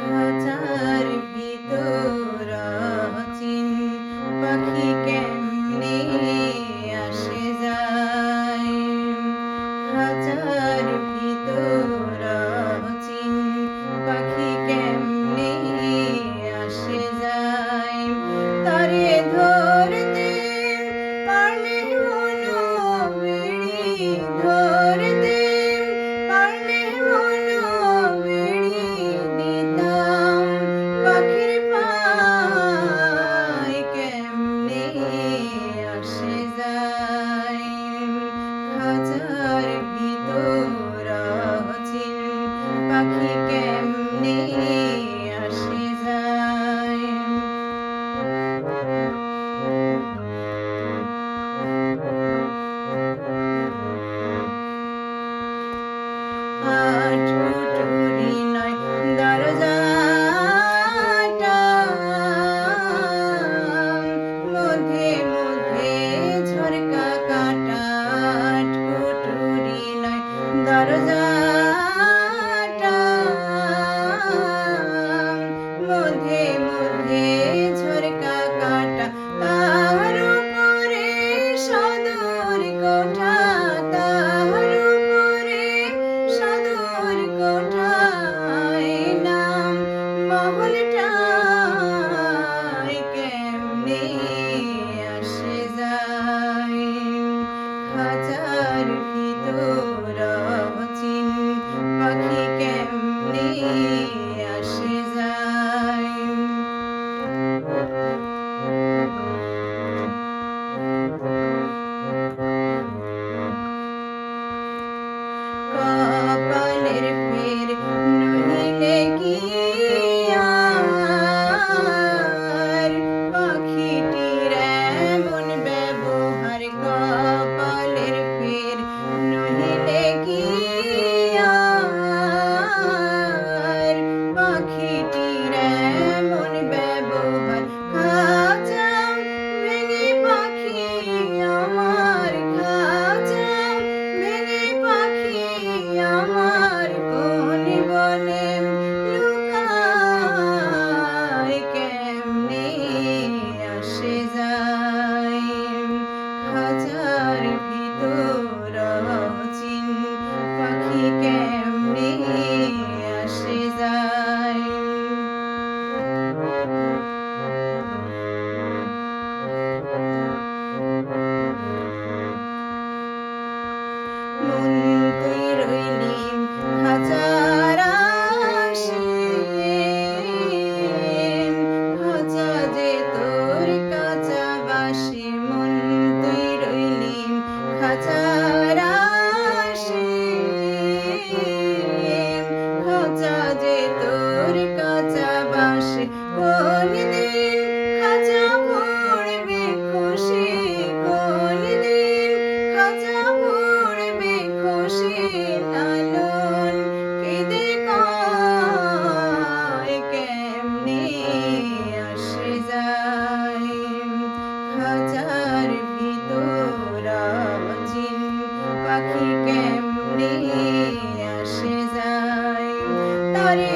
খাঁচার ভিতর অচিন পাখি কেমনে আসে যায়। খাঁচার ভিতর অচিন পাখি কেমনে আসে যায়। তারে ধরতে পারলে হলো বিড়ি, ধরতে পারলে হলো বিড়ি দিতাম পাখির পায় কেমনে আসে যায়। খাঁচার ভিতর অচিন পাখি কেমনে আসে যায়। আট কুঠুরি নয় দরজাটা, মধ্যে মধ্যে ঝরকা কাটা। আট কুঠুরি নয় দরজাটা, মধ্যে মধ্যে ঝরকা কাটা। তার উপরে সদর কোঠা, তার উপরে সদর কোঠায় নাম মহলটায় কেমনে আসে যায়। খাঁচার ভিতর অচিন পাখি কেমনে আসে যায়। কপালের ফের নহিলে কি আর পাখিটির এমন ব্যবহার। কপালের ফের নহিলে কি আর পাখিটির এমন ব্যবহার। খাঁচা ভেঙে পাখি আমার, খাঁচা ভেঙে পাখি আমার কোন বনে লুকায় কেমনে আসে যায়। খাঁচার ভিতর অচিন পাখি কেমনে আসে যায়। মন তুই রইলি খাঁচার আশে, খাঁচা যে তোর কাঁচা বাসে। মন তুই রইলি খাঁচার আশে, খাঁচা যে তোর কাঁচা বাসে। কোন দিন খাঁচা পড়বে খুশি, কোন দিন খাঁচা পড়বে খুশি। লালন কেঁদে কয় কেমনে আসে যায়। খাঁচার ভিতর অচিন পাখি কেমনে আসে যায়। তারে